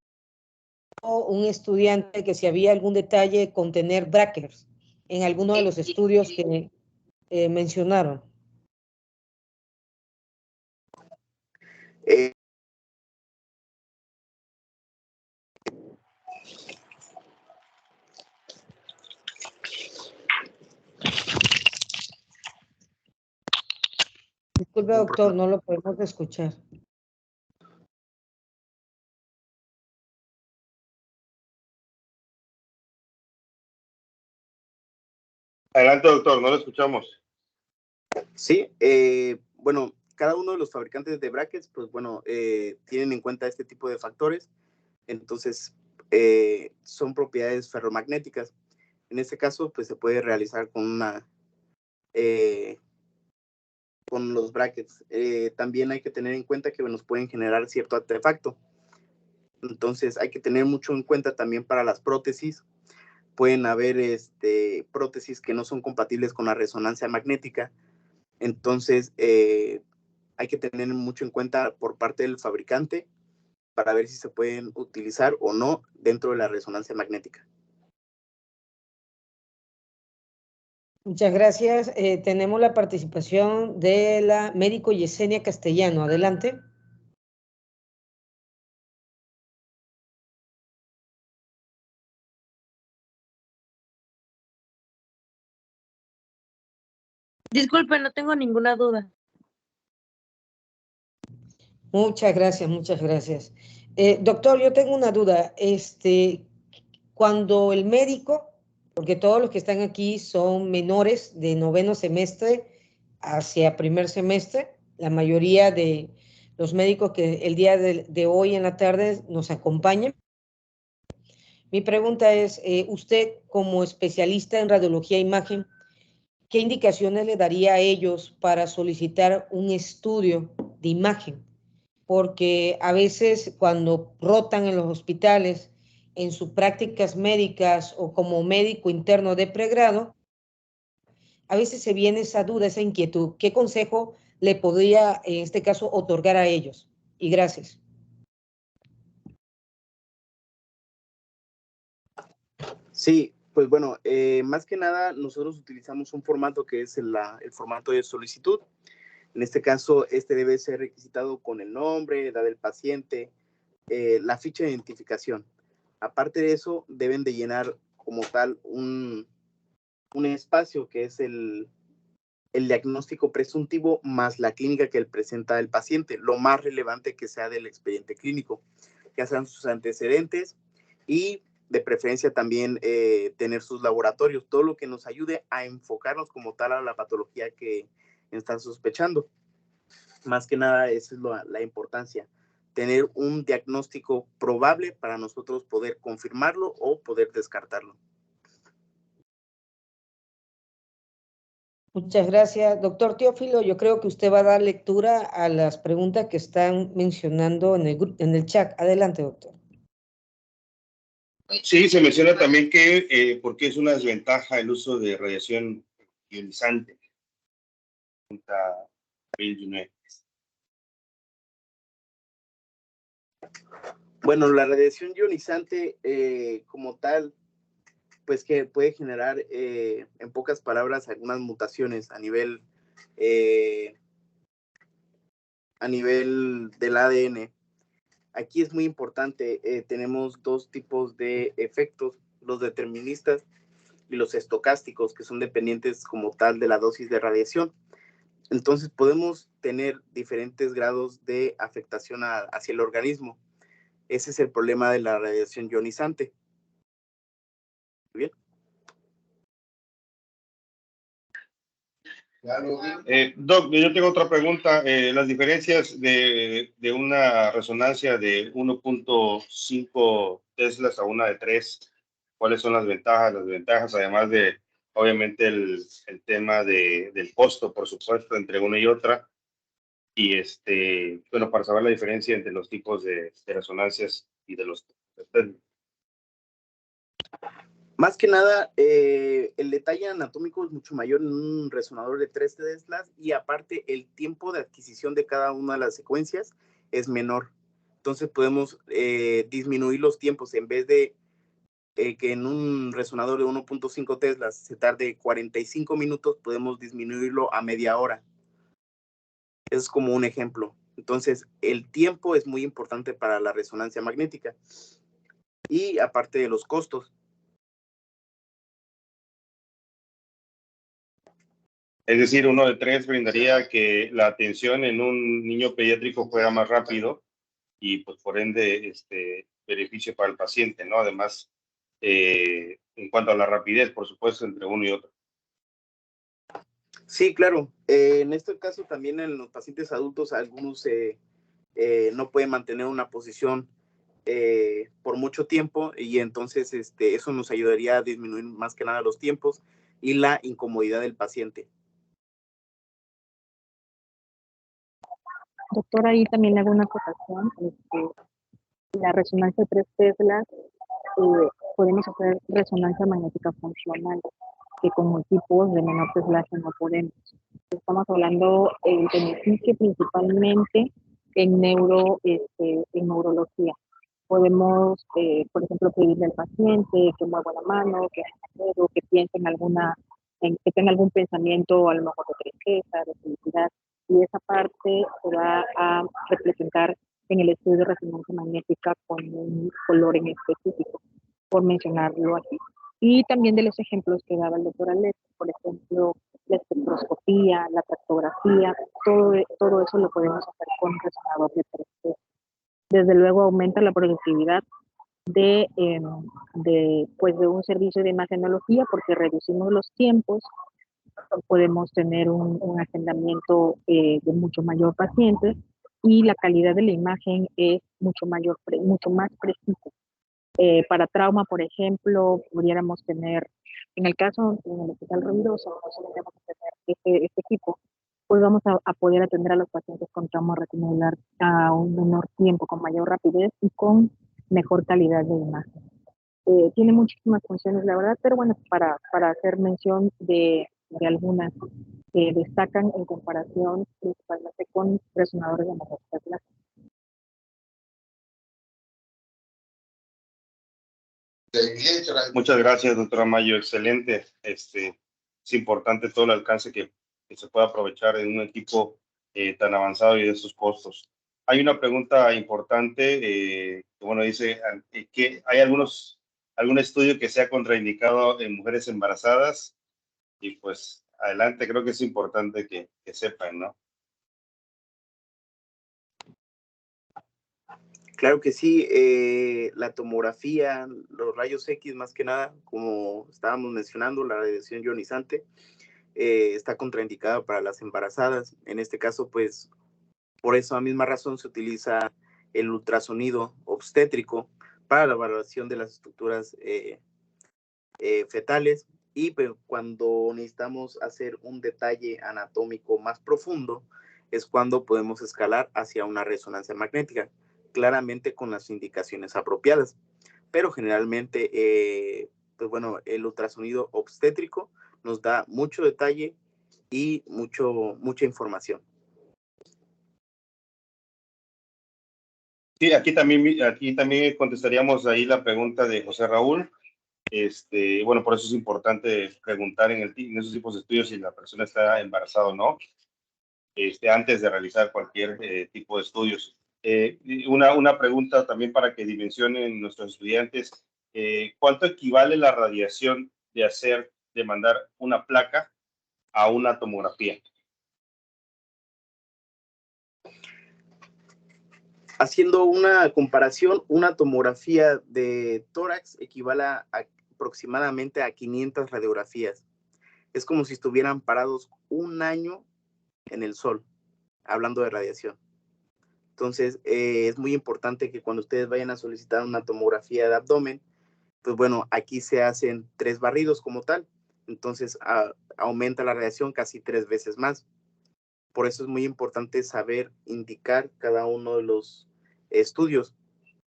un estudiante que si había algún detalle con tener brackers en alguno de los estudios que mencionaron. Disculpe, doctor, no lo podemos escuchar. Adelante, doctor, no lo escuchamos. Sí, bueno, cada uno de los fabricantes de brackets, pues bueno, tienen en cuenta este tipo de factores. Entonces, son propiedades ferromagnéticas. En este caso, pues se puede realizar con con los brackets. También hay que tener en cuenta que nos pueden generar cierto artefacto. Entonces, hay que tener mucho en cuenta también para las prótesis. Pueden haber prótesis que no son compatibles con la resonancia magnética. Entonces, hay que tener mucho en cuenta por parte del fabricante para ver si se pueden utilizar o no dentro de la resonancia magnética. Muchas gracias. Tenemos la participación de la médico Yesenia Castellano. Adelante. Disculpe, no tengo ninguna duda. Muchas gracias, muchas gracias. Doctor, yo tengo una duda. Cuando el médico, porque todos los que están aquí son menores de 9º semestre hacia 1er semestre, la mayoría de los médicos que el día de hoy en la tarde nos acompañan. Mi pregunta es, usted como especialista en radiología e imagen, ¿qué indicaciones le daría a ellos para solicitar un estudio de imagen? Porque a veces cuando rotan en los hospitales, en sus prácticas médicas o como médico interno de pregrado, a veces se viene esa duda, esa inquietud. ¿Qué consejo le podría, en este caso, otorgar a ellos? Y gracias. Sí, pues bueno, más que nada nosotros utilizamos un formato que es el formato de solicitud. En este caso, debe ser requisitado con el nombre, edad del paciente, la ficha de identificación. Aparte de eso, deben de llenar como tal un espacio que es el diagnóstico presuntivo más la clínica que presenta el paciente, lo más relevante que sea del expediente clínico, que sean sus antecedentes y de preferencia también tener sus laboratorios, todo lo que nos ayude a enfocarnos como tal a la patología que están sospechando. Más que nada, esa es la importancia, tener un diagnóstico probable para nosotros poder confirmarlo o poder descartarlo. Muchas gracias. Doctor Teófilo, yo creo que usted va a dar lectura a las preguntas que están mencionando en el chat. Adelante, doctor. Sí, se menciona también que porque es una desventaja el uso de radiación ionizante. Bueno, la radiación ionizante como tal, pues que puede generar, en pocas palabras, algunas mutaciones a nivel del ADN. Aquí es muy importante, tenemos dos tipos de efectos, los deterministas y los estocásticos, que son dependientes como tal de la dosis de radiación. Entonces podemos tener diferentes grados de afectación hacia el organismo. Ese es el problema de la radiación ionizante. Bien. Doc, yo tengo otra pregunta. Las diferencias de una resonancia de 1.5 teslas a una de 3, ¿cuáles son las ventajas, las desventajas? Además de, obviamente, el tema del costo, por supuesto, entre una y otra. Y, bueno, para saber la diferencia entre los tipos de resonancias y de los teslas. Más que nada, el detalle anatómico es mucho mayor en un resonador de 3 teslas y aparte el tiempo de adquisición de cada una de las secuencias es menor. Entonces podemos disminuir los tiempos. En vez de que en un resonador de 1.5 teslas se tarde 45 minutos, podemos disminuirlo a media hora. Eso es como un ejemplo. Entonces, el tiempo es muy importante para la resonancia magnética. Y aparte de los costos. Es decir, uno de 3 brindaría que la atención en un niño pediátrico fuera más rápido y, pues, por ende, beneficio para el paciente, ¿no? Además, en cuanto a la rapidez, por supuesto, entre uno y otro. Sí, claro. En este caso también en los pacientes adultos, algunos no pueden mantener una posición por mucho tiempo y entonces eso nos ayudaría a disminuir más que nada los tiempos y la incomodidad del paciente. Doctor, ahí también le hago una acotación. La resonancia de 3 Teslas, podemos hacer resonancia magnética funcional, que con equipos de menor teslaje no podemos. Estamos hablando el beneficio principalmente en neurología. Podemos, por ejemplo, pedirle al paciente que mueva la mano, que haga el dedo, que piense que tenga algún pensamiento a lo mejor de tristeza, de felicidad, y esa parte se va a representar en el estudio de resonancia magnética con un color en específico, por mencionarlo así. Y también de los ejemplos que daba el doctor Alex, por ejemplo, la espectroscopía, la tractografía, todo eso lo podemos hacer con resonador de 3D. Desde luego aumenta la productividad pues de un servicio de imagenología porque reducimos los tiempos, podemos tener un agendamiento de mucho mayor pacientes y la calidad de la imagen es mucho más precisa. Para trauma, por ejemplo, pudiéramos tener, en el caso en el hospital ruidoso, nosotros vamos a tener este equipo, pues vamos a poder atender a los pacientes con trauma retinoidal a un menor tiempo, con mayor rapidez y con mejor calidad de imagen. Tiene muchísimas funciones, la verdad, pero bueno, para hacer mención de algunas que destacan en comparación principalmente con resonadores de magnética clásica. Muchas gracias, doctora Mayo. Excelente. Es importante todo el alcance que se pueda aprovechar en un equipo tan avanzado y de esos costos. Hay una pregunta importante, que bueno, dice que hay algún estudio que sea contraindicado en mujeres embarazadas y pues adelante, creo que es importante que sepan, ¿no? Claro que sí, la tomografía, los rayos X más que nada, como estábamos mencionando, la radiación ionizante, está contraindicada para las embarazadas. En este caso, pues, por esa misma razón se utiliza el ultrasonido obstétrico para la valoración de las estructuras fetales y pues, cuando necesitamos hacer un detalle anatómico más profundo es cuando podemos escalar hacia una resonancia magnética, claramente con las indicaciones apropiadas. Pero generalmente, pues bueno, el ultrasonido obstétrico nos da mucho detalle y mucha información. Sí, aquí también contestaríamos ahí la pregunta de José Raúl. Bueno, por eso es importante preguntar en esos tipos de estudios si la persona está embarazada o no, antes de realizar cualquier tipo de estudios. Una pregunta también para que dimensionen nuestros estudiantes, ¿cuánto equivale la radiación de mandar una placa a una tomografía? Haciendo una comparación, una tomografía de tórax equivale a aproximadamente a 500 radiografías. Es como si estuvieran parados un año en el sol, hablando de radiación. Entonces, es muy importante que cuando ustedes vayan a solicitar una tomografía de abdomen, pues bueno, aquí se hacen 3 barridos como tal. Entonces, aumenta la radiación casi 3 veces más. Por eso es muy importante saber indicar cada uno de los estudios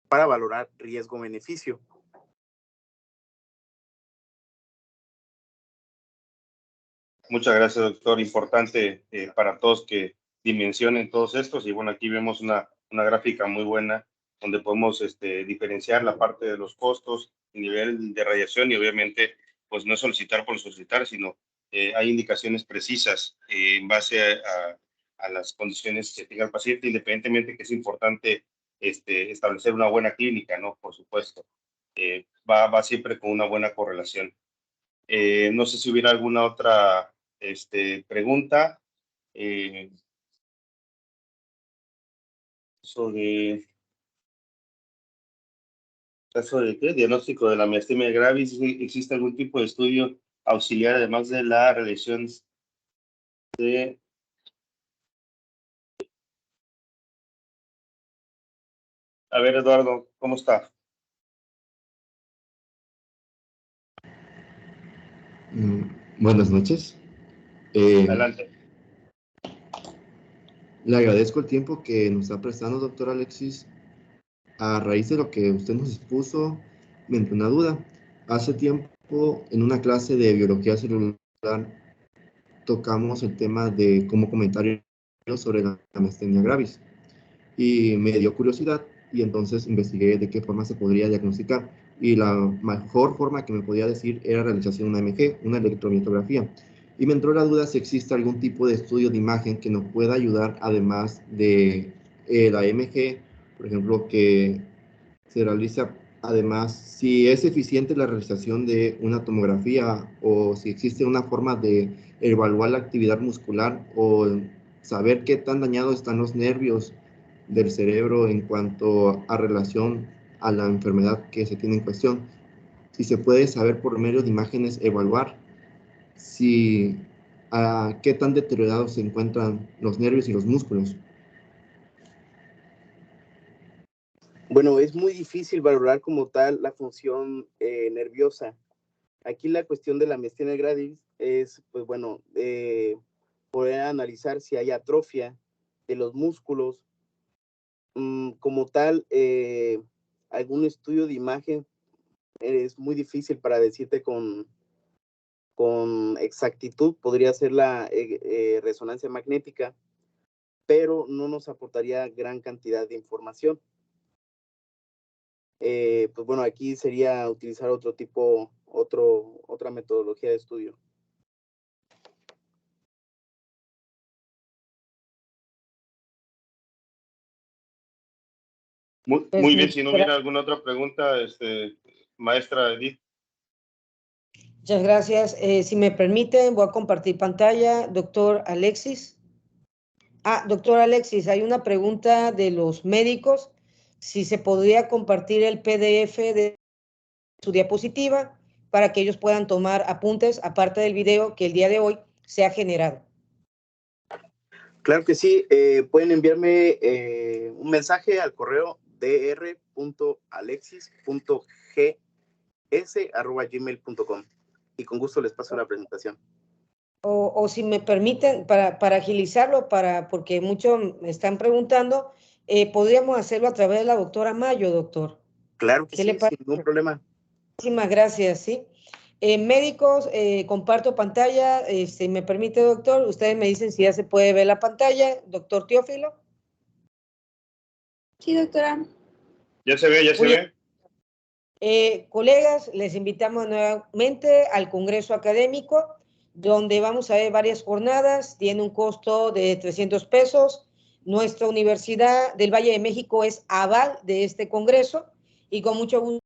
para valorar riesgo-beneficio. Muchas gracias, doctor. Importante para todos que dimensionen todos estos. Y bueno, aquí vemos una gráfica muy buena donde podemos diferenciar la parte de los costos, el nivel de radiación y obviamente, pues no es solicitar por solicitar, sino hay indicaciones precisas en base a las condiciones que tenga el paciente, independientemente que es importante establecer una buena clínica, ¿no? Por supuesto. Va siempre con una buena correlación. No sé si hubiera alguna otra pregunta sobre caso de ¿qué? Diagnóstico de la miastenia gravis. ¿Existe algún tipo de estudio auxiliar además de la radiación Sí. A ver, Eduardo, ¿cómo está? Buenas noches. Adelante. Le agradezco el tiempo que nos está prestando, doctor Alexis. A raíz de lo que usted nos expuso, me entró una duda. Hace tiempo, en una clase de biología celular, tocamos el tema de como comentario sobre la miastenia gravis. Y me dio curiosidad y entonces investigué de qué forma se podría diagnosticar. Y la mejor forma que me podía decir era realización de una EMG, una electromiografía. Y me entró la duda si existe algún tipo de estudio de imagen que nos pueda ayudar, además de la EMG, por ejemplo, que se realiza, además, si es eficiente la realización de una tomografía o si existe una forma de evaluar la actividad muscular o saber qué tan dañados están los nervios del cerebro en cuanto a relación a la enfermedad que se tiene en cuestión. Si se puede saber por medio de imágenes evaluar si qué tan deteriorados se encuentran los nervios y los músculos. Bueno, es muy difícil valorar como tal la función nerviosa. Aquí la cuestión de la miastenia gravis es, pues bueno, poder analizar si hay atrofia de los músculos. Como tal, algún estudio de imagen es muy difícil para decirte con exactitud. Podría ser la resonancia magnética, pero no nos aportaría gran cantidad de información. Pues bueno, aquí sería utilizar otra metodología de estudio. Muy bien, si no hubiera alguna otra pregunta, maestra Edith. Muchas gracias. Si me permiten, voy a compartir pantalla. Doctor Alexis. Doctor Alexis, hay una pregunta de los médicos. Si se podría compartir el PDF de su diapositiva para que ellos puedan tomar apuntes, aparte del video que el día de hoy se ha generado. Claro que sí. Pueden enviarme un mensaje al correo dr.alexis.gs@gmail.com y con gusto les paso la presentación. O si me permiten, para agilizarlo, porque muchos me están preguntando, podríamos hacerlo a través de la doctora Mayo, doctor. Claro que sí, sin ningún problema. Muchísimas gracias, sí. Médicos, comparto pantalla. ¿Me permite, doctor? Ustedes me dicen si ya se puede ver la pantalla. Doctor Teófilo. Sí, doctora. Ya se ve, ya se ve. Colegas, les invitamos nuevamente al Congreso Académico, donde vamos a ver varias jornadas. Tiene un costo de 300 pesos. Nuestra Universidad del Valle de México es aval de este Congreso y con mucho gusto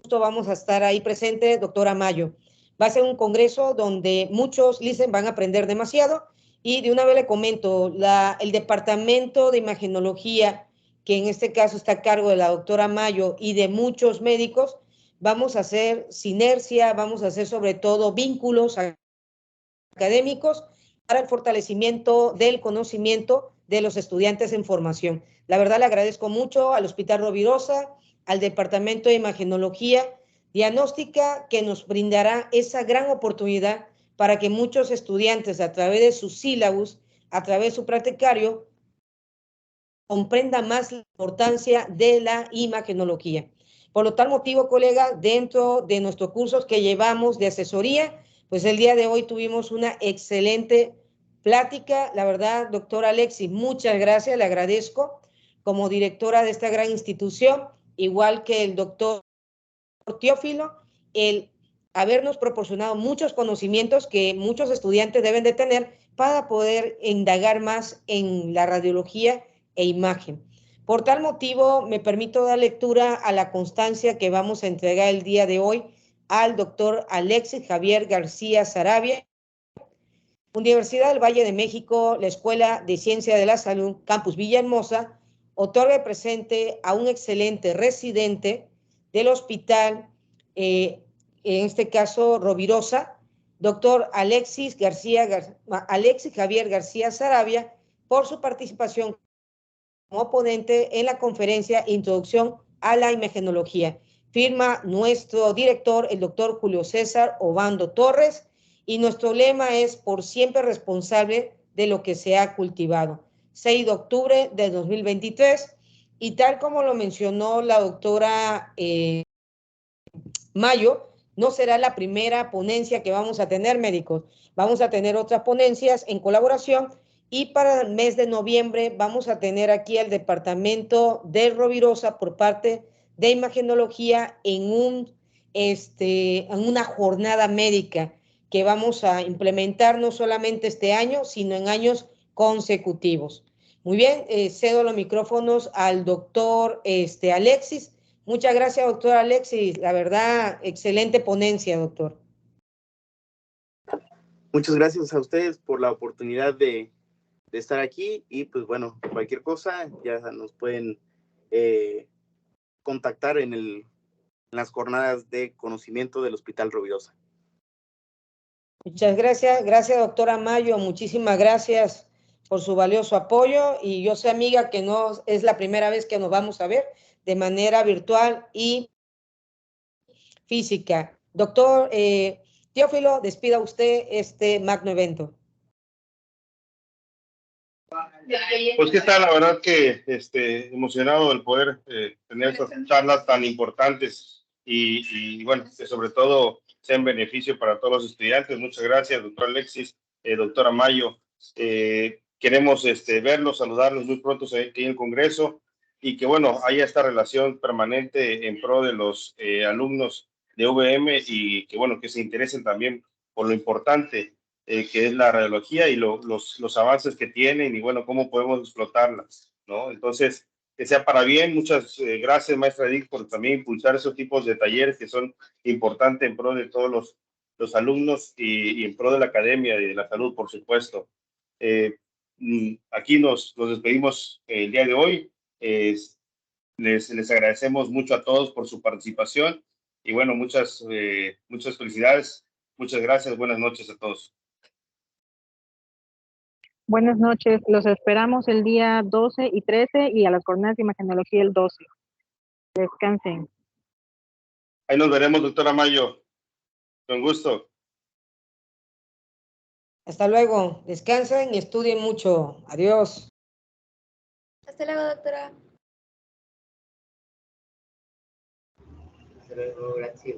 vamos a estar ahí presente, doctora Mayo. Va a ser un congreso donde muchos LICEN van a aprender demasiado y de una vez le comento, el departamento de imagenología, que en este caso está a cargo de la doctora Mayo y de muchos médicos, vamos a hacer sinergia, vamos a hacer sobre todo vínculos académicos para el fortalecimiento del conocimiento de los estudiantes en formación. La verdad le agradezco mucho al Hospital Rovirosa, al Departamento de Imagenología Diagnóstica, que nos brindará esa gran oportunidad para que muchos estudiantes, a través de sus sílabus, a través de su practicario, comprendan más la importancia de la imagenología. Por lo tal motivo, colega, dentro de nuestros cursos que llevamos de asesoría, pues el día de hoy tuvimos una excelente plática. La verdad, doctor Alexis, muchas gracias, le agradezco como directora de esta gran institución, igual que el doctor Teófilo, el habernos proporcionado muchos conocimientos que muchos estudiantes deben de tener para poder indagar más en la radiología e imagen. Por tal motivo, me permito dar lectura a la constancia que vamos a entregar el día de hoy al doctor Alexis Javier García Sarabia, Universidad del Valle de México, la Escuela de Ciencia de la Salud, Campus Villahermosa, otorga presente a un excelente residente del hospital, en este caso Rovirosa, doctor Alexis Javier García Sarabia, por su participación como ponente en la conferencia Introducción a la Imagenología. Firma nuestro director, el doctor Julio César Obando Torres, y nuestro lema es por siempre responsable de lo que se ha cultivado. 6 de octubre de 2023, y tal como lo mencionó la doctora Mayo, no será la primera ponencia que vamos a tener, médicos. Vamos a tener otras ponencias en colaboración, y para el mes de noviembre vamos a tener aquí al departamento de Rovirosa por parte de Imagenología en una jornada médica que vamos a implementar no solamente este año, sino en años consecutivos. Muy bien, cedo los micrófonos al doctor Alexis. Muchas gracias, doctor Alexis. La verdad, excelente ponencia, doctor. Muchas gracias a ustedes por la oportunidad de estar aquí, y pues bueno, cualquier cosa ya nos pueden contactar en las jornadas de conocimiento del Hospital Rovirosa. Muchas gracias. Gracias, doctora Mayo. Muchísimas gracias por su valioso apoyo, y yo sé, amiga, que no es la primera vez que nos vamos a ver de manera virtual y física. Doctor Teófilo, despida usted este magno evento. Pues qué tal, la verdad que emocionado del poder tener estas charlas tan importantes y bueno, que sobre todo sea en beneficio para todos los estudiantes. Muchas gracias, doctor Alexis, doctora Mayo. Queremos verlos, saludarlos muy pronto aquí en el Congreso, y que bueno, haya esta relación permanente en pro de los alumnos de UVM, y que bueno, que se interesen también por lo importante que es la radiología y los avances que tienen, y bueno, cómo podemos explotarlas, ¿no? Entonces, que sea para bien. Muchas gracias, maestra Edith, por también impulsar esos tipos de talleres que son importantes en pro de todos los alumnos y en pro de la academia y de la salud, por supuesto. Aquí nos despedimos el día de hoy. Les agradecemos mucho a todos por su participación, y bueno, muchas felicidades, muchas gracias, buenas noches a todos. Buenas noches, los esperamos el día 12 y 13 y a las jornadas de imagenología el 12. Descansen. Ahí nos veremos, doctora Mayo. Con gusto. Hasta luego. Descansen y estudien mucho. Adiós. Hasta luego, doctora. Hasta luego, gracias.